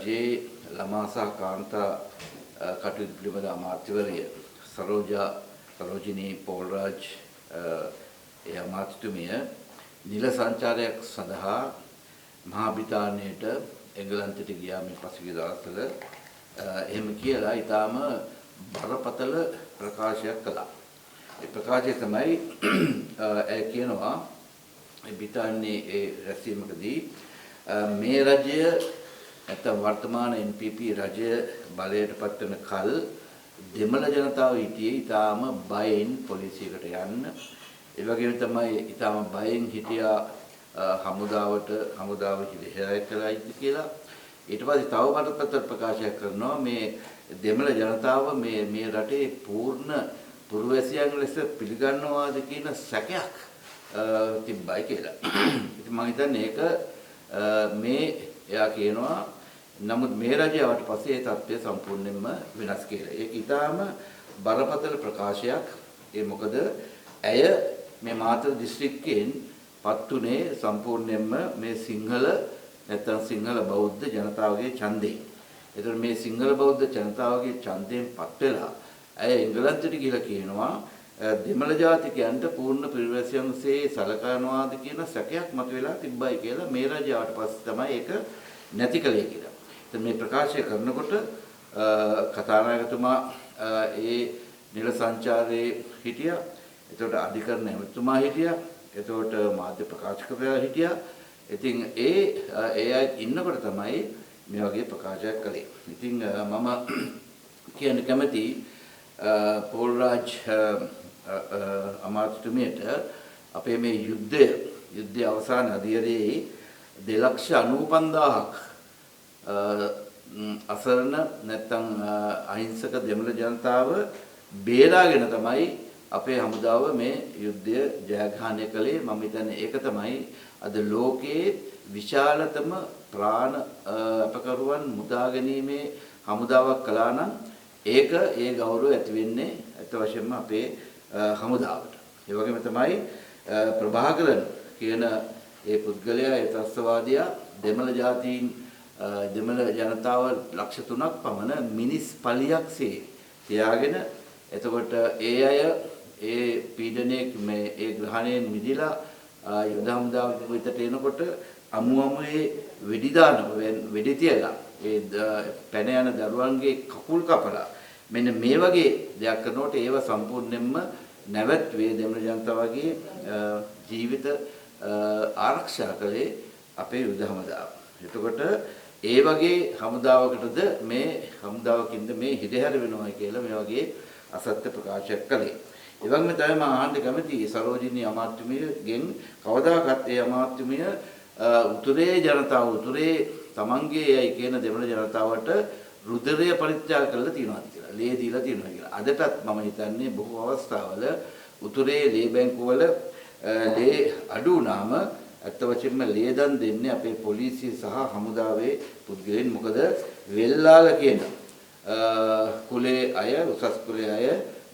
රජයේ ළමා සහ කාන්තා කටයුතු පිළිබඳ අමාත්‍යවරිය සරෝජිනී පෝල්රාජ් ඒ අමාත්‍යතුමිය නිල සංචාරයක් සඳහා මහා බ්‍රිතාන්‍යයට එංගලන්තයට ගියා මේ පසුගිය දවස්වල. එහෙම කියලා ඊටාම බරපතල ප්‍රකාශයක් කළා. ඒ ප්‍රකාශය තමයි ඒ කියනවා බ්‍රිතාන්‍යයේ ඒ රැස්වීමකදී මේ රජය නැත්නම් වර්තමාන NPP රජය බලයට පත්වන කල දෙමළ ජනතාව හිටියේ ඊටාම බයෙන් පොලිසියකට යන්න. ඒ වගේම තමයි ඊටාම බයෙන් හිටියා හමුදාව හිරිහැර කළායි කියලා. ඊට පස්සේ තව බරපතල ප්‍රකාශයක් කරනවා මේ දෙමළ ජනතාව මේ රටේ පූර්ණ පුරවැසියන් ලෙස පිළිගන්නවාද කියන සැකයක් තිබ්බයි කියලා. ඉතින් මම හිතන්නේ ඒක මේ එයා කියනවා නමුත් මේ රජයට පස්සේ ඒ තත්ත්වය සම්පූර්ණයෙන්ම වෙනස් කියලා. ඒක ඊටාම බරපතල ප්‍රකාශයක්. ඒ මොකද ඇය මේ මාතර දිස්ත්‍රික්කයෙන් පත්ුනේ සම්පූර්ණයෙන්ම මේ සිංහල නැත්නම් සිංහල බෞද්ධ ජනතාවගේ ඡන්දයෙන්. ඒතර මේ සිංහල බෞද්ධ ජනතාවගේ ඡන්දයෙන් පත් වෙලා ඇය එංගලන්තයට ගිහිලා කියනවා දෙමළ ජාතිකයන්ට පූර්ණ පිරිවැසියන්සේ සලකනවාද කියන සැකයක් මතුවලා තිබ්බයි කියලා මේ රජයට පස්සේ තමයි ඒක නැති කලේ කියලා. ඉතින් මේ ප්‍රකාශය කරනකොට කතානායකතුමා ඒ නිල සංචාරයේ හිටියා. එතකොට අධිකරණ ඇමතුමා හිටියා. එතකොට මාධ්‍ය ප්‍රකාශකවරයා හිටියා. ඉතින් ඒ අය ඉන්නකොට තමයි මේ වගේ ප්‍රකාශයක් කළේ. ඉතින් මම කියන්න කැමති පෝල්රාජ් අමාත්‍යතුමියට අපේ මේ යුද්ධය අවසාන අධීරයේ 2,95,000ක් අසරණ නැත්නම් අහිංසක දෙමළ ජනතාව බේරාගෙන තමයි අපේ හමුදාව මේ යුද්ධය ජයග්‍රහණය කළේ. මම හිතන්නේ ඒක තමයි අද ලෝකයේ විශාලතම ප්‍රාණ අපකරුවන් මුදා ගැනීමේ හමුදාවක් කළා නම් ඒක ඒ ගෞරවය ඇති වෙන්නේ අත වශයෙන්ම අපේ හමුදාවට. ඒ වගේම තමයි ප්‍රභාකරන් කියන ඒ පුද්ගලයා ඒ ත්‍රස්තවාදියා දෙමළ ජාතීන් දෙමළ ජනතාව ලක්ෂ 3ක් පමණ මිනිස් පලියක්සේ තියාගෙන එතකොට ඒ අය ඒ පීඩනයේ මේ ඒ ග්‍රහණයෙන් මිදලා යුද හමුදාව විතට එනකොට අමුමේ වෙඩි දානවා වෙඩි තියලා ඒ පැන යන දරුවන්ගේ කකුල් කපලා මෙන්න මේ වගේ දෙයක් කරනකොට ඒව සම්පූර්ණයෙන්ම නැවැත්වේ දෙමළ ජනතාවගේ ජීවිත ආරක්ෂා කළේ අපේ යුද හමුදාව. එතකොට ඒ වගේ හමුදාවකටද මේ හමුදාවකින්ද මේ හිදහැර වෙනවා කියලා මේ වගේ අසත්‍ය ප්‍රකාශයක් කළේ. ඒ වගේම තමයි මම අහන්න කැමති සරෝජිනී අමාත්‍යතුමියගෙන් කවදාකවත් ඒ අමාත්‍යතුමිය උතුරේ ජනතාව උතුරේ තමන්ගේ අය කියන දෙමළ ජනතාවට රුධිරය පරිත්‍යාග කරලා තියනවාද කියලා. ලේ දීලා තියනවා කියලා. අදටත් මම හිතන්නේ බොහෝ අවස්ථාවල උතුරේ ලේ බැංකුවල ලේ අඩු වුණාම අත්ත වශයෙන්ම ලේ දන් දෙන්නේ අපේ පොලිසිය සහ හමුදාවේ පුද්ගලයන්. මොකද වෙල්ලාල කියන කුලේ අය උසස් කුලේ අය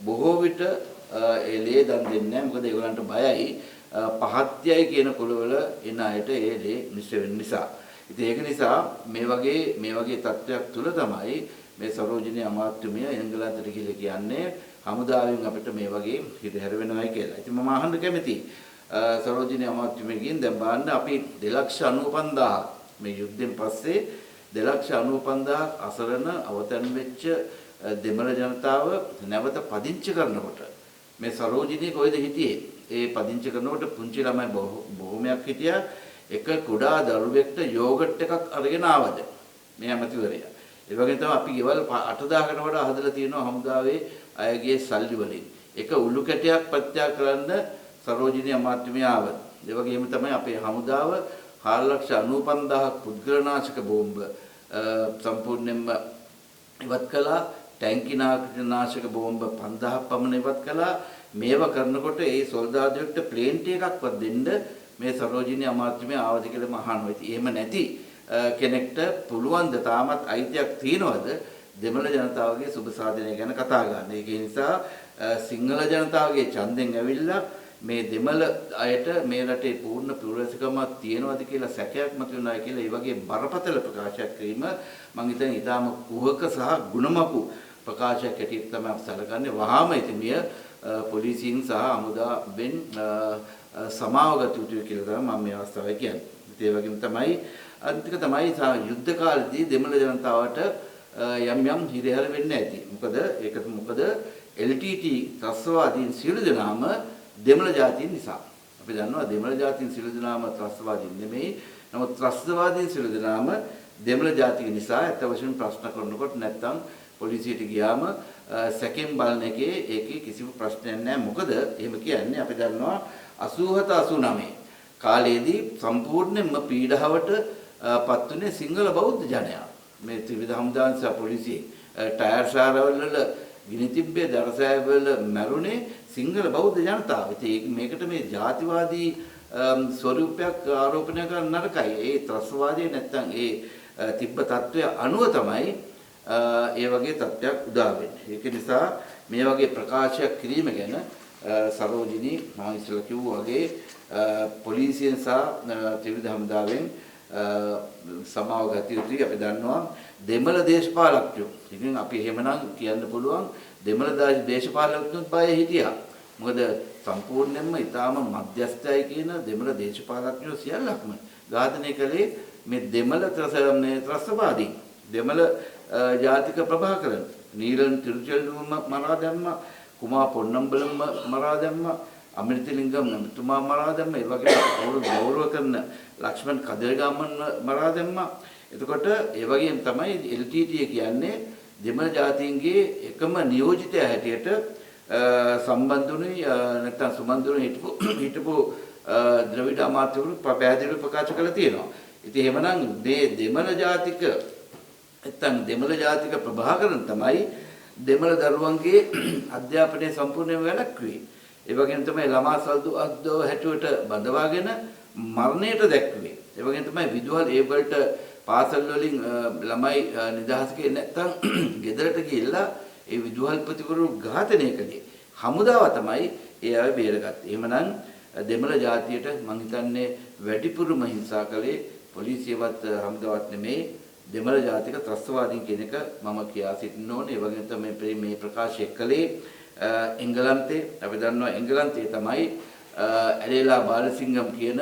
බොහෝ විට ඒ ලේ දන් දෙන්නේ නැහැ. මොකද ඒගොල්ලන්ට බයයි පහත්යයි කියන කුලවල එන අයට ඒ ලේ මිශ්‍ර වෙන නිසා. ඉතින් ඒක නිසා මේ වගේ තත්ත්වයක් තුල තමයි මේ සරෝජිනී අමාත්‍යතුමිය එංගලන්තයට ගිහිල්ලා කියන්නේ හමුදාවෙන් අපිට මේ වගේ හිදහැර වෙනවයි කියලා. ඉතින් මම අහන්න කැමතියි සරෝජිනී අමාත්‍යතුමියගෙන් දැන් බලන්න අපි 2,95,000 මේ යුද්ධයෙන් පස්සේ 2,95,000 අසරණ අවතන් වෙච්ච දෙමළ ජනතාව නැවත පදිංචි කරනකොට මේ සරෝජිනී කොහෙද හිටියේ? ඒ පදිංචි කරනකොට පුංචි ළමයි බොහොමයක් හිටියා. එක කුඩා දරුවෙක්ට යෝගට් එකක් අරගෙන ආවද මේ ඇමතිවරයා. ඒ වගේම තමයි අපි ගෙවල් 8000කට වඩා හදලා තියෙනවා හමුදාවේ අයගේ සල්ලි වලින්. එක උළු කැටයක් ප්‍රත්‍යාග කරන්න සරෝජිනී අමාත්‍යතුමිය ආවද. ඒ වගේම තමයි අපේ හමුදාව 4,95,000ක් පුද්ගලනාශක බෝම්බ සම්පූර්ණයෙන්ම ඉවත් කළා. ටැංකි නාශක බෝම්බ 5000ක් පමණ ඉවත් කළා. මේවා කරනකොට ඒ සොල්දාදුවෙක්ට ප්ලේන් එකක්වත් දෙන්න මේ සරෝජිනී අමාත්‍යතුමිය ආවද කියලා මම අහනවා. ඉතින් එහෙම නැති කෙනෙක්ට පුළුවන් ද තාමත් අයිතියක් තියනවද දෙමළ ජනතාවගේ සුබ සාධනය ගැන කතා කරන්න? ඒක නිසා සිංහල ජනතාවගේ ඡන්දෙන් ඇවිල්ලා මේ දෙමළ අයට මේ රටේ පූර්ණ පුරවැසිකමක් තියෙනවද කියලා සැකයක් මතුවෙනවා කියලා ඒ වගේ බරපතල ප්‍රකාශයක් කිරීම මම හිතන්නේ ඊටාම කුහක සහ ගුණමකු ප්‍රකාශයක් ඇටියට තමයි සැලකන්නේ. වහාම ඉතිමිය පොලිසියෙන් සහ හමුදාවෙන් සමාව ගත යුතුයි කියලා තමයි මම මේ අවස්ථාවේ කියන්නේ. ඒ වගේම තමයි අන්තික තමයි යුද්ධ කාලේදී දෙමළ ජනතාවට යම් හිරිහැර වෙන්න ඇති. මොකද LTT ත්‍රස්තවාදීන් සියලු දෙනාම දෙමළ ජාතීන් නිසා. අපි දන්නවා දෙමළ ජාතීන් සියලු දෙනාම ත්‍රස්තවාදීන් නෙමෙයි. නමුත් ත්‍රස්තවාදීන් සියලු දෙනාම දෙමළ ජාතික නිසා ඇත්ත වශයෙන්ම ප්‍රශ්න කරනකොට නැත්තම් පොලිසියට ගියාම සැකෙන් බලන එකේ ඒකේ කිසිම ප්‍රශ්නයක් නැහැ. මොකද එහෙම කියන්නේ අපි දන්නවා 87 89 කාලයේදී සම්පූර්ණයෙන්ම පීඩාවට පත්ුනේ සිංහල බෞද්ධ ජනයා. මේ ත්‍රිවිධ හමුදාන් සහ පොලිසිය ටයර් ශාලාවල ගිනි තිබ්බේ දරසෑවල මැරුණේ සිංහල බෞද්ධ ජනතාව. ඉතින් මේකට මේ ජාතිවාදී ස්වරූපයක් ආරෝපණය කරන්න නරකයි. ඒ ත්‍රස්තවාදයේ නැත්තම් ඒ තිබ්බ තත්ත්වය අනුව තමයි ඒ වගේ තත්ත්වයක් උදා වෙන්නේ. ඒක නිසා මේ වගේ ප්‍රකාශයක් කිරීම ගැන සරෝජිනී මම ඉස්සෙල්ලා කිව්වා වගේ පොලිසියෙන් සහ ත්‍රිවිධ හමුදාවෙන් සමාව ගත යුතුයි. අපි දන්නවා දෙමළ දේශපාලකයෝ. ඉතින් අපි එහෙමනම් කියන්න පුළුවන් දෙමළ දේශපාලකතුන් බය හිටියා. මොකද සම්පූර්ණයෙන්ම ඊටාම මධ්‍යස්ථයි කියන දෙමළ දේශපාලකයෝ සියල්ලක්ම ඝාතනය කළේ මේ දෙමළ ත්‍රස්තවාදී. දෙමළ ජාතික ප්‍රභාකරන් නීලන් තිරුචෙල්ලුම මරා දැම්මා. කුමා පොන්නම්බලම් මරා දැම්මා. අමෘතලිංගම් නම්තුමා මරා දැම්මා. ඒ වගේ ගෞරව කරන ලක්ෂ්මන් කදිරගාමන් මරා දැම්මා. එතකොට ඒ වගේම තමයි LTT කියන්නේ දෙමළ ජාතීන්ගේ එකම නියෝජිතය හැටියට සම්බන්ධුනේ නැත්නම් සුමන්දුනේ හිටපු ද්‍රවිඩ අමාත්‍යවරු පැහැදිලිව ප්‍රකාශ කළා තියෙනවා. ඉතින් එහෙමනම් මේ දෙමළ ජාතික නැත්නම් දෙමළ ජාතික ප්‍රභාකරන් තමයි දෙමළ දරුවන්ගේ අධ්‍යාපනය සම්පූර්ණයෙන්ම වැළැක්වුවේ. ඒ වගේම තමයි ළමා සල්දු අද්දෝ හැටුවට බඳවාගෙන මරණයට දැක්ුවේ. ඒ වගේම තමයි විදුහල් ඒ වලට පාසල් වලින් ළමයි නිදහස් කෙරේ නැත්තම් ගෙදරට ගිහිල්ලා ඒ විදුහල්පතිවරු ඝාතනය කළේ. හමුදාව තමයි ඒ අය බේරගත්තේ. එහෙමනම් දෙමළ ජාතියට මං හිතන්නේ වැඩිපුරම හිංසා කළේ පොලිසියවත් හමුදාවත් නෙමේ දෙමළ ජාතික ත්‍රස්තවාදීන් කියන එක මම කියා සිටින්න ඕනේ. ඒ වගේම තමයි මේ ප්‍රකාශය කළේ එංගලන්තේ. අපි දන්නවා එංගලන්තේ තමයි ඇලේලා බාලසිංගම් කියන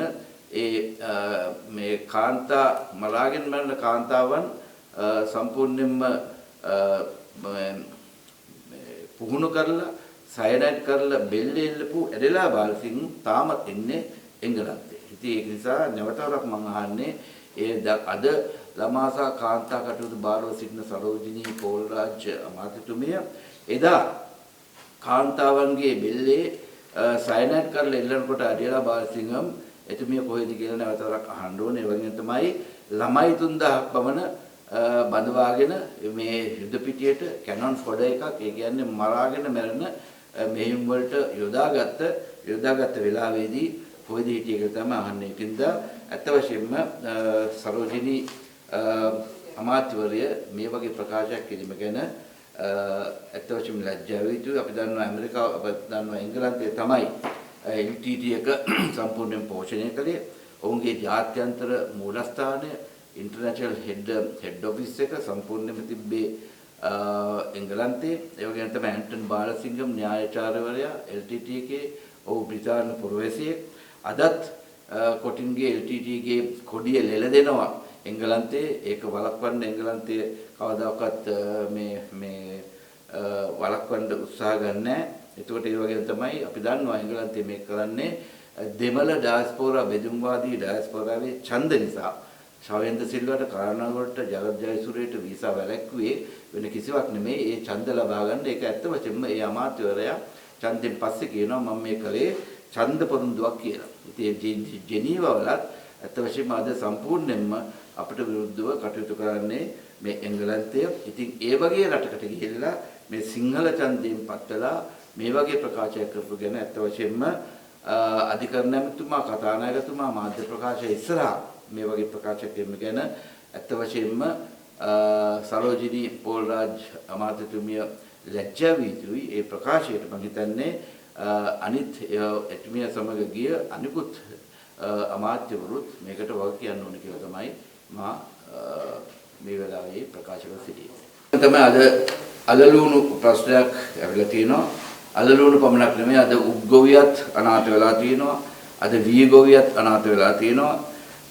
මේ කාන්තා මරාගෙන මරන කාන්තාවන් සම්පූර්ණයෙන්ම පුහුණු කරලා සයනයිඩ් කරලා බෙල්ලේ ඉල්ලපු ඇදලා බාලසිංහ තාමත් ඉන්නේ එංගලන්තේ. ඉතින් ඒක නිසා නැවතවරක් මම අහන්නේ අද ළමා සහ කාන්තා කටයුතු බාරව සිටින සරෝජිනී පෝල්රාජ් අමාත්‍යතුමිය එදා කාන්තාවන්ගේ බෙල්ලේ සයනයිඩ් කරලා ඉල්ලනකොට ඇදලා බාලසිංහම් එතුමිය කොහෙද කියලා නැවතවරක් අහන්න ඕනේ. ඒ වගේම තමයි ළමයි 3000ක් පමණ බඳවාගෙන මේ යුද පිටියට කැනන් ෆොඩ එකක් ඒ කියන්නේ මරාගෙන මැරෙන මෙහෙයුම් වලට යොදාගත්ත වෙලාවේදී කොහෙද හිටියේ කියලා තමයි අහන්නේ. ඒකින්ද ඇත්ත වශයෙන්ම සරෝජිනී අමාත්‍යවරිය මේ වගේ ප්‍රකාශයක් කිරීම ගැන ඇත්ත වශයෙන්ම ලැජ්ජා වේ යුතුයි. අපි දන්නවා ඇමරිකාව අපි දන්නවා එංගලන්තයේ තමයි LTT එක සම්පූර්ණයෙන් පෝෂණය කළේ. ඔවුන්ගේ ජාත්‍යන්තර මූලස්ථානය ඉන්ටර්නැෂනල් හෙඩ් ඔෆිස් එක සම්පූර්ණයෙන්ම තිබ්බේ එංගලන්තේ. ඒ වගේම තමයි ඇන්ටන් බාලසිංගම් න්‍යායාචාර්යවරයා LTT එකේ ඔහු බ්‍රිතාන්‍ය පුරවැසියෙක්. අදත් කොටින්ගේ LTT ගේ කොඩිය ලෙලදෙනවා එංගලන්තේ. ඒක වළක්වන්න එංගලන්තයේ කවදාකවත් මේ වළක්වන්න උත්සාහ ගන්නෑ. එතකොට ඒ වගේම තමයි අපි දන්නවා එංගලන්තයේ මේක කරන්නේ දෙමළ ඩයස්පෝරා බෙදුම්වාදී ඩයස්පෝරාවේ ඡන්ද නිසා. ශවේන්ද්‍ර සිල්වාට කාරණාවලට ජගත් ජයසූරියට වීසා වැළැක්වුවේ වෙන කිසිවක් නෙමෙයි. ඒ ඡන්ද ලබා ගන්න. ඒක ඇත්ත වශයෙන්ම ඒ අමාත්‍යවරයා ඡන්දෙන් පස්සේ කියනවා මම මේ කලේ ඡන්ද පොරොන්දුවක් කියලා. ඉතින් ජෙනීවා වලත් ඇත්ත වශයෙන්ම අද සම්පූර්ණයෙන්ම අපිට විරුද්ධව කටයුතු කරන්නේ මේ එංගලන්තය. ඉතින් ඒ වගේ රටකට ගිහිල්ලා මේ සිංහල ඡන්දයෙන් පත්වලා මේ වගේ ප්‍රකාශයක් කරපු ගැන ඇත්ත වශයෙන්ම අධිකරණ ඇමතුමා කතානායකතුමා මාධ්‍ය ප්‍රකාශය ඉස්සරහා මේ වගේ ප්‍රකාශයක් කිරීම ගැන ඇත්ත වශයෙන්ම සරෝජිනී පෝල්රාජ් අමාත්‍යතුමිය ලැජ්ජා වී යුතුයි. ඒ ප්‍රකාශයට මම හිතන්නේ අනිත් එතුමිය සමග ගිය අනිකුත් අමාත්‍යවරුත් මේකට වග කියන්න ඕන කියලා තමයි මා මේ වෙලාවේ ප්‍රකාශ කර සිටියේ. තමයි අද අලලුණු ප්‍රශ්නයක් ඇවිල්ලා තියෙනවා. අලලුණු පමණක් නෙමෙයි අද උග්ගොවියත් අනාථ වෙලා තියෙනවා. අද වීගොවියත් අනාථ වෙලා තියෙනවා.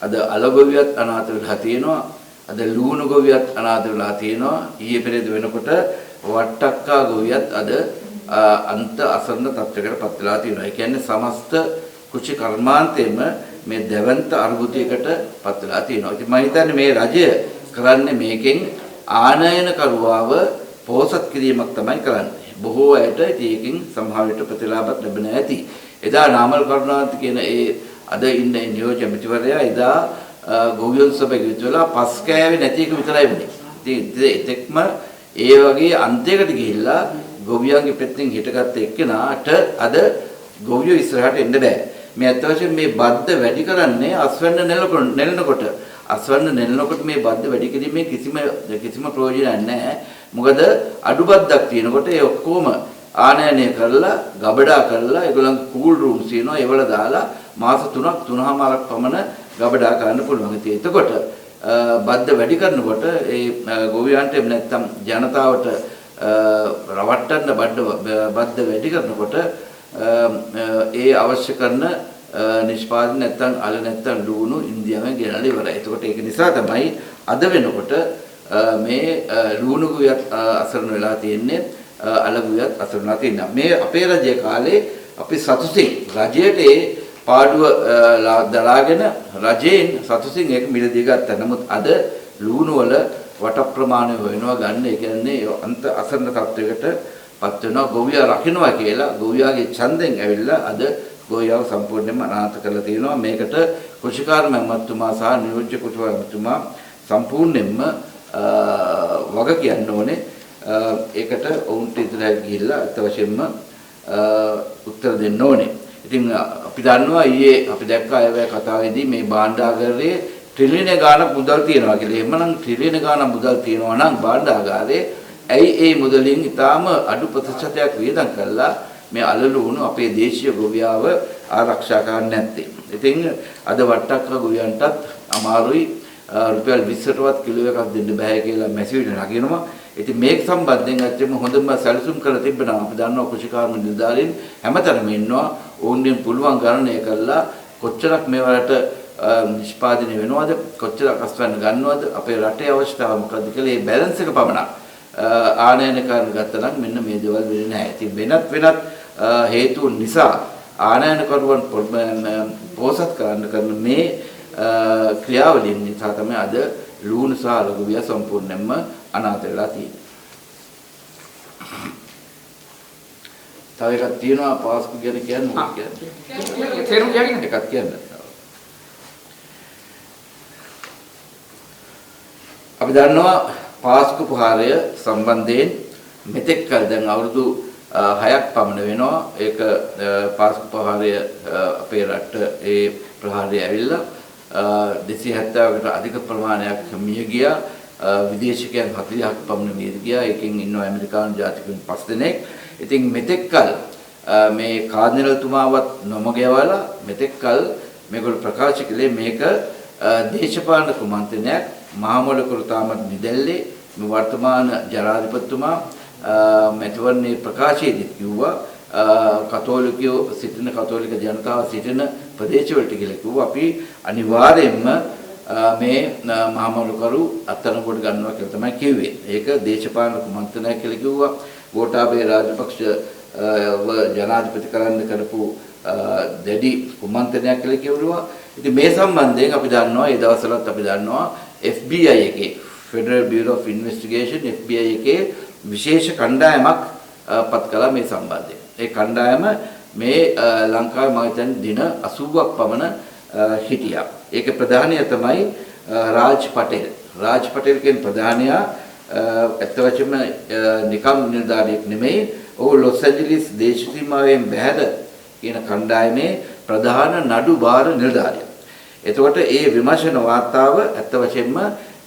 අද අලගොවියත් අනාථ වෙලා තියෙනවා. අද ලුණු ගොවියත් අනාථ වෙලා තියෙනවා. ඊයේ පෙරේද වෙනකොට වට්ටක්කා ගොවියත් අද අන්ත අසරණ තත්ත්වයකට පත් වෙලා තියෙනවා. ඒ කියන්නේ සමස්ත කුචි කර්මාන්තයෙන්ම මේ දැවන්ත අර්බුදයකට පත් වෙලා තියෙනවා. ඉතින් මම හිතන්නේ මේ රජය කරන්නේ මේකෙන් ආනයන කරුවාව පෝසත් කිරීමක් තමයි කරන්නේ. බොහෝ අයට ඒකෙන් සමහරවිට ප්‍රතිලාභත් ලැබෙන්නේ නැති. එදා නාමල් කරුණාන්ත කියන අද ඉන්න නියෝජ්‍ය ඇමතිවරයා එදා ගොවියන් සභාවේ ඉතලා පස් කෑවේ නැති එක විතරයි වුනේ. ඉතින් එතෙක්ම ඒ වගේ අන්තයකට ගිහිල්ලා ගොවියන්ගේ පැත්තෙන් හිටගත්ත එක්කෙනාට අද ගොවියෝ ඉස්සරහට එන්න බෑ. මේ අත් වශයෙන් මේ බද්ද වැඩි කරන්නේ අස්වැන්න නෙලනකොට. අස්වැන්න නෙලනකොට මේ බද්ද වැඩි කිරීමේ කිසිම ප්‍රයෝජනයක් නැහැ. මොකද අඩු බද්දක් තියෙනකොට ඒ ඔක්කොම ආනයනය කරලා ගබඩා කරලා ඒගොල්ලන් කූල් රූම්ස් තියෙනවා ඒවල දාලා මාස 3ක් පමණ ගබඩා කරන්න පුළුවන්. ඉතින් එතකොට බද්ද වැඩි කරනකොට ඒ ගොවියන්ට නැත්තම් ජනතාවට රවට්ටන්න බද්ද වැඩි කරනකොට ඒ අවශ්‍ය කරන නිෂ්පාදන නැත්තම් අල නැත්තම් ලුණු ඉන්දියාවෙන් ගෙනල්ලා ඉවරයි. එතකොට ඒක නිසා තමයි අද වෙනකොට මේ ලුණු ගොවියත් අසරණ වෙලා තියෙන්නේ අලගොවියත් අසරණ වෙලා තියෙනවා. මේ අපේ රජයේ කාලේ අපි සතුටින් රජයට ඒ පාඩුව දරාගෙන රජයෙන් සතුටින් ඒක මිලදී ගත්තා. නමුත් අද ලුණු වල වට ප්‍රමාණය වෙනවා ගන්න. ඒ කියන්නේ අන්ත අසරණ තත්වයකට පත් වෙනවා. ගොවියා රකින්නවා කියලා ගොවියාගේ ඡන්දෙන් ඇවිල්ලා අද ගොවියාව සම්පූර්ණයෙන්ම අනාථ කරලා තියෙනවා. මේකට කෘෂිකාර්ම ඇමතුමා සහ නියෝජ්‍ය කෘෂිකාර්ම ඇමතුමා සම්පූර්ණයෙන්ම වග කියන්න ඕනේ. ඒකට ඔවුන්ට ඉදිරියට ගිහිල්ලා අත් වශයෙන්ම උත්තර දෙන්න ඕනේ. ඉතින් අපි දන්නවා ඊයේ අපි දැක්කා අයවැය කතාවේදී මේ භාණ්ඩාගාරයේ ට්‍රිලියන ගාණක් මුදල් තියනවා කියලා. එහෙමනම් ට්‍රිලියන ගාණක් මුදල් තියනවා නම් භාණ්ඩාගාරයේ ඇයි ඒ මුදලින් ඊටාම අඩු ප්‍රතිශතයක් වියදම් කරලා මේ අලලුණු අපේ දේශීය ගොවියාව ආරක්ෂා කරන්නේ නැත්තේ. ඉතින් අද වට්ටක්ක ගොවියන්ටත් අමාරුයි රුපියල් 20ටවත් කිලෝ එකක් දෙන්න බෑ කියලා මැසිවිලි නගිනවා. ඉතින් මේක සම්බන්ධයෙන් ඇත්තම හොඳම සැලසුම් කරලා තිබෙනවා. අපි දන්නවා කෘෂිකාර්ම නිලධාරීන් හැමතැනම ඉන්නවා. ඕන්ගෙන් පුළුවන් ගණනය කරලා කොච්චරක් මේවලට නිෂ්පාදනය වෙනවද, කොච්චරක් අස්වැන්න ගන්නවද, අපේ රටේ අවශ්‍යතාව මොකද්ද කියලා මේ බැලන්ස් එක පමණක් ආනයන කරන ගත්තා නම් මෙන්න මේ දේවල් වෙන්නේ නැහැ. ඉතින් වෙනත් හේතුන් නිසා ආනයන කරුවන් පෝසත් කරන මේ ක්‍රියාවලින් නිසා තමයි අද ලුණු සහ අලගොවියා සම්පූර්ණයෙන්ම අනාථ වෙලා තියෙන්නේ. තව එකක් තියෙනවා පාස්කු ගැන කියන්නේ මොකක්ද කියන්නේ? තේරුම් ගන්න එකක් කියන්න. අපි දන්නවා පාස්කු ප්‍රහාරය සම්බන්ධයෙන් මෙතෙක් කල දැන් අවුරුදු 6ක් පමණ වෙනවා. ඒක පාස්කු ප්‍රහාරය අපේ රට ඒ ප්‍රහාරය ඇවිල්ලා 270කට අධික ප්‍රමාණයක් මිය ගියා. විදේශිකයන් 40ක් පමණ මිය ගියා. ඒකෙන් ඉන්නවා ඇමරිකානු ජාතිකයන් 5 දෙනෙක්. ඉතින් මෙතෙක් කල මේ කාර්යනිරතුමාවත් නොමග යවලා මෙතෙක් කල මේගොල්ලෝ ප්‍රකාශ කළේ මේක දේශපාලන කුමන්ත්‍රණයක්. මහමොලකරු තාමත් නිදැල්ලේ මේ වර්තමාන ජනාධිපතිතුමා මෙතවන්නේ ප්‍රකාශයේදී කිව්වා කතෝලිකයෝ සිටින කතෝලික ජනතාව සිටින ප්‍රදේශවලට කියලා කිව්වා අපි අනිවාර්යයෙන්ම මේ මහමොලකරු අත්අඩංගුවට ගන්නවා කියලා තමයි කිව්වේ. ඒක දේශපාලන කුමන්ත්‍රණයක් කියලා කිව්වා. ගෝඨාභය රාජපක්ෂ ජනාධිපති කරන්න කරපු දැඩි කුමන්ත්‍රණයක් කියලා කිව්වා. ඉතින් මේ සම්බන්ධයෙන් අපි දන්නවා ඒ දවස්වලත් අපි දන්නවා FBI එකේ Federal Bureau of Investigation FBI එකේ විශේෂ කණ්ඩායමක් පත් කළා මේ සම්බන්ධයෙන්. ඒ කණ්ඩායම මේ ලංකාවේ මම හිතන්නේ දින 80ක් පමණ හිටියා. ඒකේ ප්‍රධානියා තමයි රාජ් පටේල්. රාජ් පටේල් කියන ප්‍රධානියා ඇත්ත වශයෙන්ම නිකම් නිලධාරියෙක් නෙමෙයි. ඔහු ලොස් ඇන්ජලිස් දේශ සීමාවෙන් බැහැර කියන කණ්ඩායමේ ප්‍රධාන නඩු භාර නිලධාරියා. එතකොට ඒ විමර්ශන වාර්තාව ඇත්ත වශයෙන්ම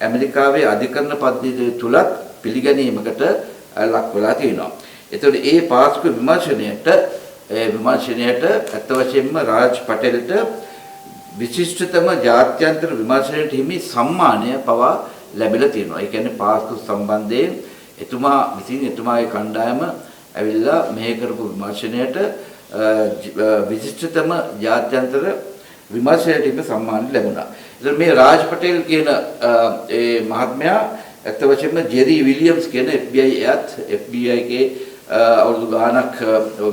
ඇමරිකාවේ අධිකරණ පද්ධතිය තුලත් පිළිගැනීමකට ලක් වෙලා තියෙනවා. එතකොට ඒ පාස්කු විමර්ශනයට විමර්ශනයට අත් වශයෙන්ම රාජ් පටේල්ට විශිෂ්ටතම ජාත්‍යන්තර විමර්ශනයට හිමි සම්මානය පවා ලැබිලා තියෙනවා. ඒ කියන්නේ පාස්කු සම්බන්ධයෙන් එතුමා විසින් එතුමාගේ කණ්ඩායම ඇවිල්ලා මෙහෙ කරපු විමර්ශනයට විශිෂ්ටතම ජාත්‍යන්තර විමර්ශනයට හිමි සම්මානය ලැබුණා. ඒතර මේ රාජ් පටේල් කියන ඒ මහත්මයා ඇත්ත වශයෙන්ම ජෙරි විලියම්ස් කියන FBI එකේ අවුරුදු ගාණක්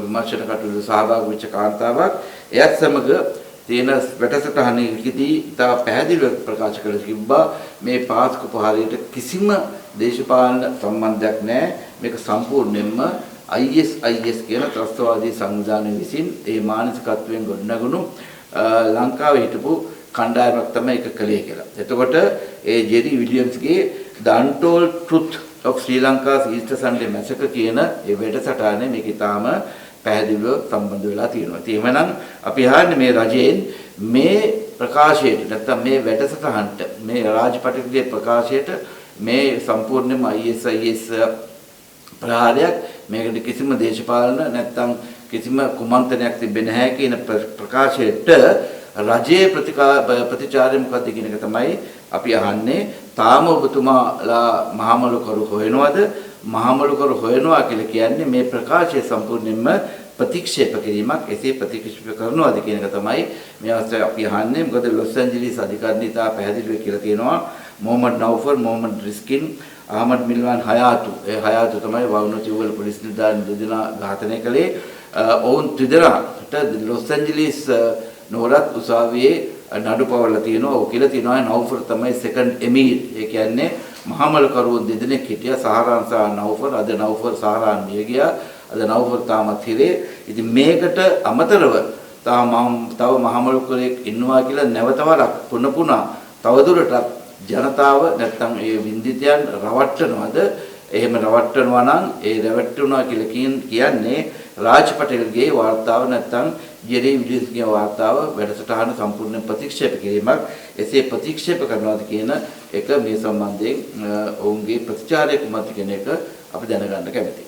විමර්ශන කටයුතු සහභාගී වෙච්ච කාන්තාවක්. එයත් සමග තියෙන වැඩසටහනකදී ඉතා පැහැදිලිව ප්‍රකාශ කළ තිබ්බා මේ පාස්කු පහරයට කිසිම දේශපාලන සම්බන්ධයක් නැහැ. මේක සම්පූර්ණයෙන්ම ISIS කියන ත්‍රස්තවාදී සංවිධානය විසින් ඒ මානසිකත්වයෙන් ගොඩනගුණු ලංකාවේ හිටපු කණ්ඩායමක් තමයි ඒක කළේ කියලා. එතකොට ඒ ජෙරි විලියම්ස්ගේ The Untold Truth of Sri Lanka's Easter Sunday Massacre කියන ඒ වැඩසටහනේ මේක ඊටාම පැහැදිලිව සම්බන්ධ වෙලා තියෙනවා. ඉතින් එහෙනම් අපි අහන්නේ මේ රජයෙන් මේ ප්‍රකාශයට නැත්නම් මේ වැඩසටහනට මේ රාජ් පටේල්ගේ ප්‍රකාශයට මේ සම්පූර්ණයෙන්ම ISIS ප්‍රහාරයක් මේකට කිසිම දේශපාලන නැත්නම් කිසිම කුමන්ත්‍රණයක් තිබෙන්නේ නැහැ කියන ප්‍රකාශයට රජයේ ප්‍රතිචාරය මොකක්ද කියන එක තමයි අපි අහන්නේ. තාම ඔබතුමාලා මහමලුකරු හොයනවද? මහමලුකරු හොයනවා කියලා කියන්නේ මේ ප්‍රකාශය සම්පූර්ණයෙන්ම ප්‍රතික්ෂේප කිරීමක්. එසේ ප්‍රතික්ෂේප කරනවාද කියන එක තමයි මේ අවස්ථාවේ අපි අහන්නේ. මොකද ලොස් ඇන්ජලිස් අධිකරණය තා පැහැදිලිව කියලා තියෙනවා මොහමඩ් නෞෆර්, මොහමඩ් රිස්කින්, අහමඩ් මිල්වාන් හයාතු. ඒ හයාතු තමයි වවුනතිවල පොලිස් නිලධාරීන් දෙදෙනා ඝාතනය කළේ. ඔවුන් ත්‍රිදෙනාට ලොස් ඇන්ජලිස් නෝරත් උසාවියේ නඩු පවරලා තියෙනවා. ඔය කියලා තියෙනවා නෞෆර් තමයි සෙකන්ඩ් එමීර්. ඒ කියන්නේ මහමලකරුවන් දෙදෙනෙක් හිටියා, සහරාන් සහ නෞෆර්. අද නෞෆර් සහරාන් මිය ගියා. අද නෞෆර් තාමත් හිරේ. ඉතින් මේකට අමතරව තව මහමලකරෙක් ඉන්නවා කියලා නැවත වරක් පුන තවදුරටත් ජනතාව නැත්තම් ඒ වින්දිතයන් රවට්ටනවද? එහෙම රවට්ටනවා නම් ඒ රවට්ටුණා කියලා කියන්නේ රාජ් පටේල්ගේ වාර්තාව නැත්තම් ජෙරි විලියම්ස්ගේ වාර්තාව වැඩසටහන සම්පූර්ණ ප්‍රතික්ෂේප කිරීමක්. එසේ ප්‍රතික්ෂේප කරනවාද කියන එක මේ සම්බන්ධයෙන් ඔවුන්ගේ ප්‍රතිචාරය කුමක්ද කියන එක අපි දැනගන්න කැමතියි.